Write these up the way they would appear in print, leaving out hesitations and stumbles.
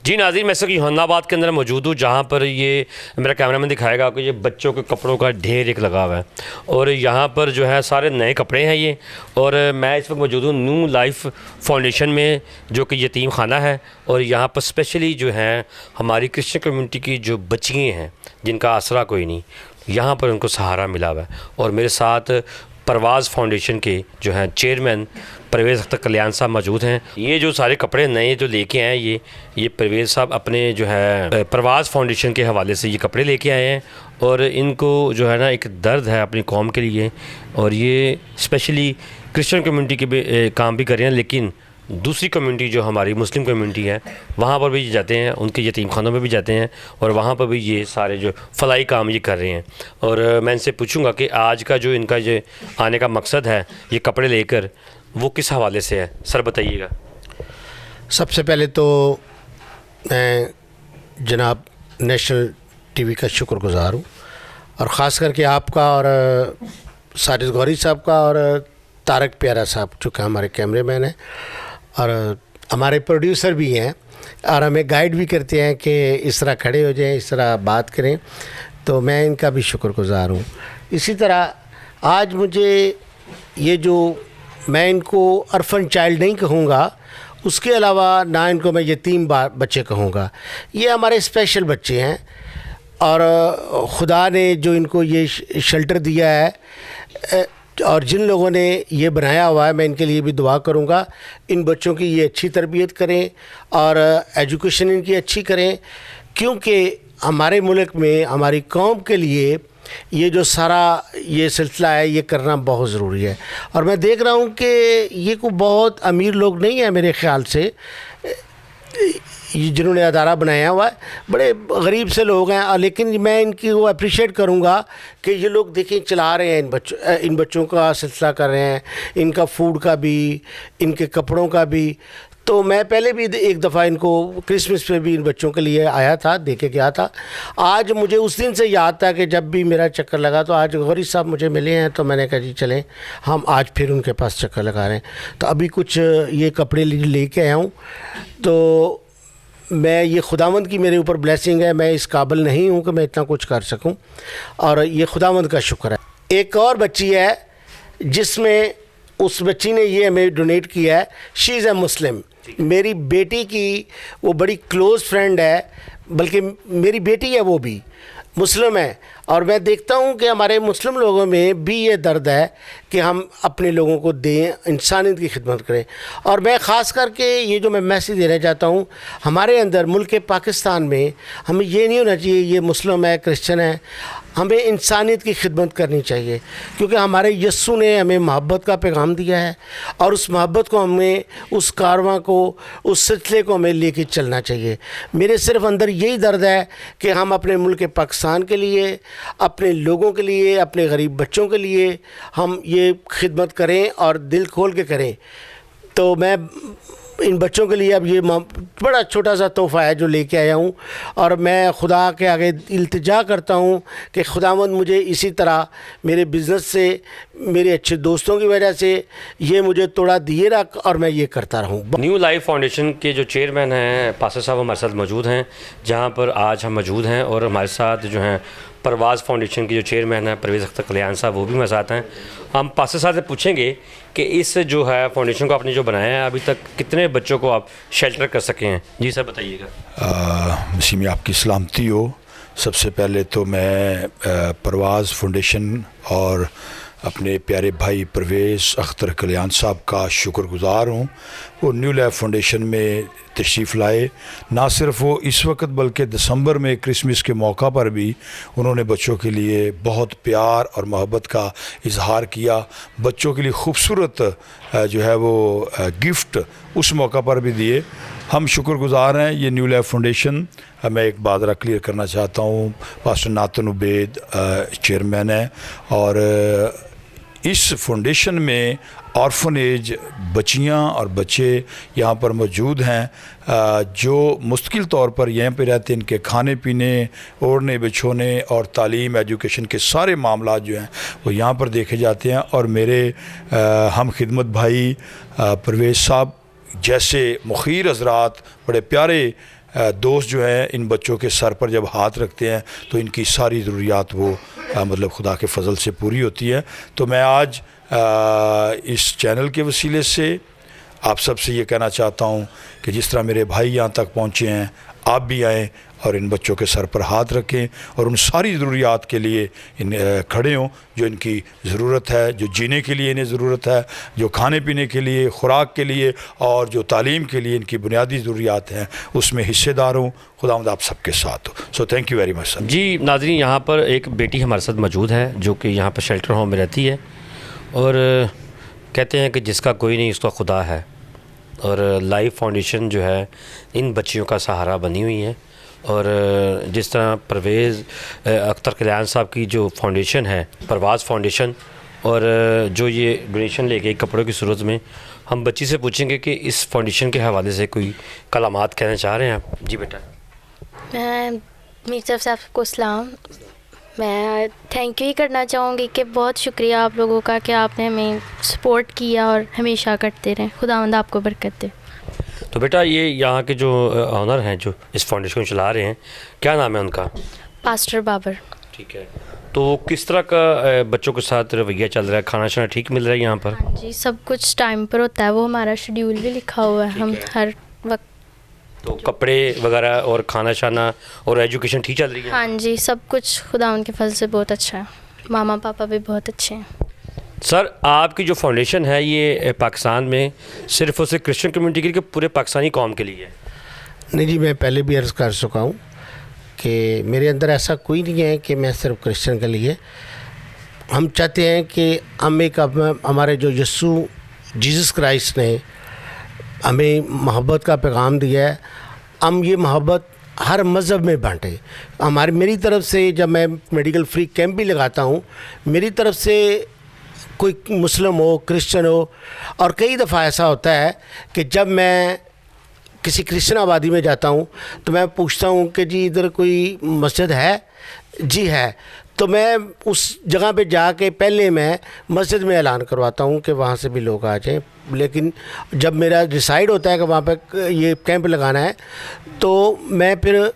जी नाज़रीन, मैं इस वक्त यूहन्नाबाद के अंदर मौजूद हूँ, जहाँ पर ये मेरा कैमरामैन दिखाएगा आपको, ये बच्चों के कपड़ों का ढेर एक लगा हुआ है और यहाँ पर जो है सारे नए कपड़े हैं ये। और मैं इस वक्त मौजूद हूँ न्यू लाइफ फाउंडेशन में, जो कि यतीम खाना है। और यहाँ पर स्पेशली जो है हमारी क्रिश्चियन कम्युनिटी की जो बच्चियाँ हैं जिनका आसरा कोई नहीं, यहाँ पर उनको सहारा मिला हुआ है। और मेरे साथ परवाज़ फाउंडेशन के जो हैं चेयरमैन परवेज़ अख्तर कल्याण साहब मौजूद हैं। ये जो सारे कपड़े नए जो लेके आए हैं, ये परवेज़ साहब अपने जो है परवाज़ फाउंडेशन के हवाले से ये कपड़े लेके आए हैं। और इनको जो है ना एक दर्द है अपनी कौम के लिए, और ये स्पेशली क्रिश्चियन कम्युनिटी के काम भी कर रहे हैं, लेकिन दूसरी कम्युनिटी जो हमारी मुस्लिम कम्युनिटी है वहाँ पर भी जाते हैं, उनके यतीम खानों में भी जाते हैं और वहाँ पर भी ये सारे जो फलाई काम ये कर रहे हैं। और मैं इनसे पूछूंगा कि आज का जो इनका जो आने का मकसद है ये कपड़े लेकर, वो किस हवाले से है, सर बताइएगा। सबसे पहले तो मैं जनाब नेशनल टीवी का शुक्रगुज़ार हूँ, और ख़ास करके आपका और साजिद गौरी साहब का और तारक प्यारा साहब जो कि हमारे कैमरेमैन हैं और हमारे प्रोड्यूसर भी हैं, और हमें गाइड भी करते हैं कि इस तरह खड़े हो जाएं, इस तरह बात करें, तो मैं इनका भी शुक्रगुज़ार हूँ। इसी तरह आज मुझे ये जो, मैं इनको अरफन चाइल्ड नहीं कहूँगा, उसके अलावा ना इनको मैं यतीम बच्चे कहूँगा, ये हमारे स्पेशल बच्चे हैं। और खुदा ने जो इनको ये शेल्टर दिया है और जिन लोगों ने ये बनाया हुआ है, मैं इनके लिए भी दुआ करूँगा, इन बच्चों की ये अच्छी तरबियत करें और एजुकेशन इनकी अच्छी करें, क्योंकि हमारे मुल्क में हमारी कौम के लिए ये जो सारा ये सिलसिला है ये करना बहुत ज़रूरी है। और मैं देख रहा हूँ कि ये कोई बहुत अमीर लोग नहीं है मेरे ख़्याल से, जिन्होंने अदारा बनाया हुआ है, बड़े गरीब से लोग हैं, लेकिन मैं इनकी वो अप्रिशिएट करूँगा कि ये लोग देखें चला रहे हैं, इन बच्चों का सिलसिला कर रहे हैं, इनका फूड का भी, इनके कपड़ों का भी। तो मैं पहले भी एक दफ़ा इनको क्रिसमस पे भी इन बच्चों के लिए आया था, देके गया था। आज मुझे उस दिन से याद था कि जब भी मेरा चक्कर लगा तो आज गौरी साहब मुझे मिले हैं, तो मैंने कहा जी चलें हम आज फिर उनके पास चक्कर लगा रहे हैं। तो अभी कुछ ये कपड़े लेके आया हूँ, तो मैं ये खुदावंद की मेरे ऊपर ब्लेसिंग है, मैं इस काबिल नहीं हूँ कि मैं इतना कुछ कर सकूँ, और ये खुदावंद का शुक्र है। एक और बच्ची है जिसमें उस बच्ची ने ये हमें डोनेट किया है, शी इज़ ए मुस्लिम। मेरी बेटी की वो बड़ी क्लोज़ फ्रेंड है, बल्कि मेरी बेटी है वो भी मुस्लिम है, और मैं देखता हूँ कि हमारे मुस्लिम लोगों में भी ये दर्द है कि हम अपने लोगों को दें, इंसानियत की खिदमत करें। और मैं ख़ास करके ये जो मैं मैसेज देना चाहता हूँ, हमारे अंदर मुल्क पाकिस्तान में हमें ये नहीं होना चाहिए ये मुस्लिम है क्रिश्चन है, हमें इंसानियत की खिदमत करनी चाहिए, क्योंकि हमारे यस्सु ने हमें मोहब्बत का पैगाम दिया है, और उस मोहब्बत को हमें, उस कारवां को, उस सिलसिले को हमें लेके चलना चाहिए। मेरे सिर्फ अंदर यही दर्द है कि हम अपने मुल्क पाकिस्तान के लिए, अपने लोगों के लिए, अपने गरीब बच्चों के लिए हम ये खिदमत करें और दिल खोल के करें। तो मैं इन बच्चों के लिए अब ये बड़ा छोटा सा तोहफ़ा है जो लेके आया हूँ, और मैं खुदा के आगे इल्तिजा करता हूँ कि खुदावंद मुझे इसी तरह मेरे बिज़नेस से, मेरे अच्छे दोस्तों की वजह से ये मुझे तोड़ा दिए रख, और मैं ये करता रहूँ। न्यू लाइफ फाउंडेशन के जो चेयरमैन हैं पासर साहब हमारे साथ मौजूद हैं, जहाँ पर आज हम मौजूद हैं, और हमारे साथ जो हैं परवाज़ फाउंडेशन के जो चेयरमैन हैं परवेज़ अख्तर कल्याण साहब, वो भी हमारे साथ हैं। हम पासर साहब से पूछेंगे कि इस जो है फाउंडेशन को आपने जो बनाया है, अभी तक कितने बच्चों को आप शेल्टर कर सके हैं। जी सर बताइएगा। मसीह में आपकी सलामती हो। सबसे पहले तो मैं परवाज़ फाउंडेशन और अपने प्यारे भाई परवेज़ अख्तर कल्याण साहब का शुक्रगुज़ार हूँ। वो न्यू लाइफ फाउंडेशन में तशरीफ़ लाए, ना सिर्फ वो इस वक्त बल्कि दिसंबर में क्रिसमस के मौका पर भी उन्होंने बच्चों के लिए बहुत प्यार और मोहब्बत का इजहार किया। बच्चों के लिए खूबसूरत जो है वो गिफ्ट उस मौका पर भी दिए। हम शुक्रगुज़ार हैं ये न्यू लाइफ फाउंडेशन। मैं एक बात क्लियर करना चाहता हूँ, पास्टर नातन उबैद चेयरमैन है, और इस फाउंडेशन में ऑर्फनेज बच्चियाँ और बच्चे यहाँ पर मौजूद हैं जो मुस्तकिल तौर पर यहाँ पे रहते हैं। इनके खाने पीने, ओढ़ने बिछोने और तालीम, एजुकेशन के सारे मामला जो हैं वो यहाँ पर देखे जाते हैं। और मेरे हम खिदमत भाई परवेज़ साहब जैसे मुखीर हज़रात, बड़े प्यारे दोस्त जो हैं इन बच्चों के सर पर जब हाथ रखते हैं तो इनकी सारी ज़रूरियात वो मतलब खुदा के फजल से पूरी होती है। तो मैं आज इस चैनल के वसीले से आप सबसे ये कहना चाहता हूँ कि जिस तरह मेरे भाई यहाँ तक पहुँचे हैं, आप भी आएँ और इन बच्चों के सर पर हाथ रखें और उन सारी ज़रूरियात के लिए इन खड़े हों जो इनकी ज़रूरत है, जो जीने के लिए इन्हें ज़रूरत है, जो खाने पीने के लिए, खुराक के लिए और जो तालीम के लिए इनकी बुनियादी ज़रूरियात हैं, उसमें हिस्सेदार हों। खुदावंद आप सबके साथ हो। So thank you very much sir. जी नाज़रीन, यहाँ पर एक बेटी हमारे साथ मौजूद है जो कि यहाँ पर शेल्टर होम में रहती है और कहते हैं कि जिसका कोई नहीं उसका खुदा है। और लाइफ फाउंडेशन जो है इन बच्चियों का सहारा बनी हुई है। और जिस तरह परवेज़ अख्तर कल्याण साहब की जो फाउंडेशन है, परवाज़ फाउंडेशन, और जो ये डोनेशन लेके कपड़ों की सूरत में, हम बच्ची से पूछेंगे कि इस फाउंडेशन के हवाले से कोई कलामात कहना चाह रहे हैं आप। जी बेटा। मेरी तरफ से आपको सलाम। मैं थैंक यू ही करना चाहूँगी कि बहुत शुक्रिया आप लोगों का कि आपने हमें सपोर्ट किया और हमेशा करते रहें। खुदावंद आपको बरकत दे। तो बेटा, ये यहाँ के जो ऑनर हैं जो इस फाउंडेशन को चला रहे हैं, क्या नाम है उनका? पास्टर बाबर। ठीक है। तो किस तरह का बच्चों के साथ रवैया चल रहा है? खाना शाना ठीक मिल रहा है यहाँ पर? हाँ जी, सब कुछ टाइम पर होता है। वो हमारा शेड्यूल भी लिखा हुआ है। हम हर वक्त। तो कपड़े वगैरह और खाना शाना और एजुकेशन ठीक चल रही है? हाँ जी, सब कुछ खुदावंद के फजल से बहुत अच्छा है। मामा पापा भी बहुत अच्छे हैं। सर, आपकी जो फाउंडेशन है ये पाकिस्तान में सिर्फ और सिर्फ क्रिश्चियन कम्युनिटी के लिए, पूरे पाकिस्तानी कौम के लिए है? नहीं जी, मैं पहले भी अर्ज़ कर चुका हूँ कि मेरे अंदर ऐसा कोई नहीं है कि मैं सिर्फ क्रिश्चियन के लिए। हम चाहते हैं कि हमारे जो यीशु जीसस क्राइस्ट ने हमें मोहब्बत का पैगाम दिया है, हम ये मोहब्बत हर मज़हब में बाँटें। मेरी तरफ से जब मैं मेडिकल फ्री कैंप भी लगाता हूँ, मेरी तरफ से कोई मुस्लिम हो, क्रिश्चियन हो, और कई दफ़ा ऐसा होता है कि जब मैं किसी क्रिश्चियन आबादी में जाता हूँ तो मैं पूछता हूँ कि जी इधर कोई मस्जिद है? जी है। तो मैं उस जगह पे जाके पहले मैं मस्जिद में ऐलान करवाता हूँ कि वहाँ से भी लोग आ जाएं। लेकिन जब मेरा डिसाइड होता है कि वहाँ पे ये कैंप लगाना है तो मैं फिर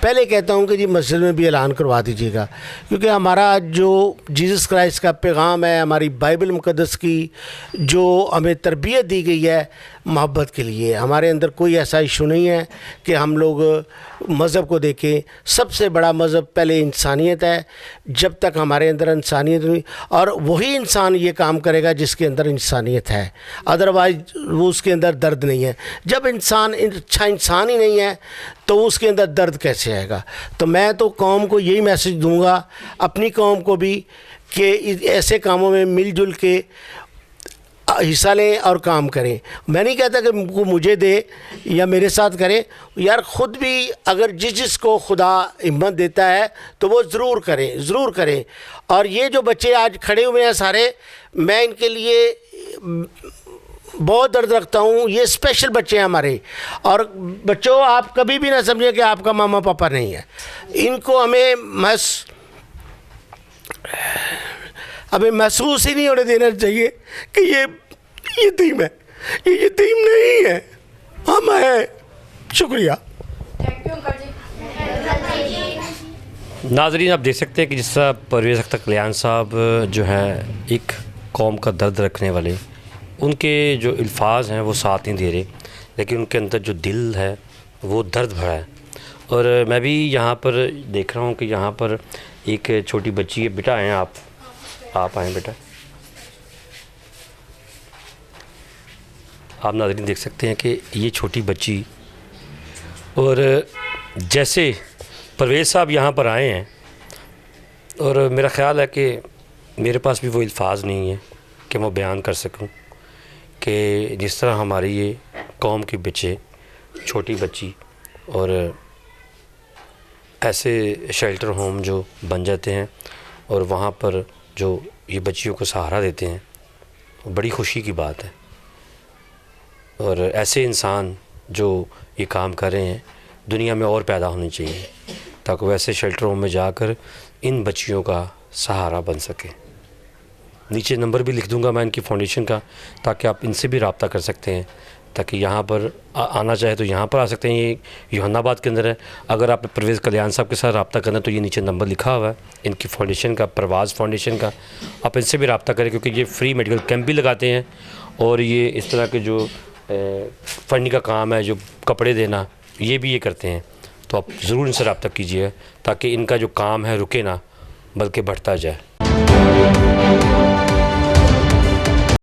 पहले कहता हूँ कि जी मस्जिद में भी ऐलान करवा दीजिएगा, क्योंकि हमारा जो जीसस क्राइस्ट का पैगाम है, हमारी बाइबल मुक़द्दस की जो हमें तरबियत दी गई है मोहब्बत के लिए, हमारे अंदर कोई ऐसा इशू नहीं है कि हम लोग मज़हब को देखें। सबसे बड़ा मज़हब पहले इंसानियत है। जब तक हमारे अंदर इंसानियत नहीं, और वही इंसान ये काम करेगा जिसके अंदर इंसानियत है, अदरवाइज वो उसके अंदर दर्द नहीं है। जब इंसान अच्छा इंसान ही नहीं है तो उसके अंदर दर्द कैसे आएगा? तो मैं तो कौम को यही मैसेज दूंगा, अपनी कौम को भी, कि ऐसे कामों में मिलजुल के हिस्सा लें और काम करें। मैं नहीं कहता कि मुझे दे या मेरे साथ करें, यार ख़ुद भी अगर जिसको खुदा हिम्मत देता है तो वो ज़रूर करें, ज़रूर करें। और ये जो बच्चे आज खड़े हुए हैं सारे, मैं इनके लिए बहुत दर्द रखता हूँ। ये स्पेशल बच्चे हैं हमारे। और बच्चों, आप कभी भी ना समझें कि आपका मामा पापा नहीं है। इनको हमें महसूस ही नहीं होने देना चाहिए कि ये यतीम है। ये यतीम नहीं है, हम हैं। शुक्रिया। थैंक यू अंकल जी। नाज़रीन, आप देख सकते हैं कि जिस तरह परवेज़ अख्तर कल्याण साहब जो हैं एक कौम का दर्द रखने वाले, उनके जो अल्फाज हैं वो साथ नहीं दे रहे, लेकिन उनके अंदर जो दिल है वो दर्द भरा है। और मैं भी यहाँ पर देख रहा हूँ कि यहाँ पर एक छोटी बच्ची है। बेटा आएँ आप आएँ बेटा। आप नाज़रीन देख सकते हैं कि ये छोटी बच्ची, और जैसे परवेज़ साहब यहाँ पर आए हैं, और मेरा ख़्याल है कि मेरे पास भी वो अल्फाज नहीं है कि मैं बयान कर सकूं कि जिस तरह हमारी ये कौम के बच्चे, छोटी बच्ची, और ऐसे शेल्टर होम जो बन जाते हैं और वहाँ पर जो ये बच्चियों को सहारा देते हैं, बड़ी खुशी की बात है। और ऐसे इंसान जो ये काम कर रहे हैं दुनिया में और पैदा होने चाहिए, ताकि वैसे शेल्टर होम में जाकर इन बच्चियों का सहारा बन सके। नीचे नंबर भी लिख दूंगा मैं इनकी फाउंडेशन का, ताकि आप इनसे भी रब्ता कर सकते हैं, ताकि यहाँ पर आना चाहे तो यहाँ पर आ सकते हैं। ये यूहन्नाबाद के अंदर है। अगर आप परवेज़ कल्याण साहब के साथ रब्ता करना तो ये नीचे नंबर लिखा हुआ है इनकी फाउंडेशन का, परवाज़ फाउंडेशन का। आप इनसे भी रब्ता करें क्योंकि ये फ्री मेडिकल कैंप भी लगाते हैं और ये इस तरह के जो फंडिंग का काम है, जो कपड़े देना, ये भी ये करते हैं। तो आप ज़रूर इनसे रब्ता कीजिए ताकि इनका जो काम है रुके ना बल्कि बढ़ता जाए।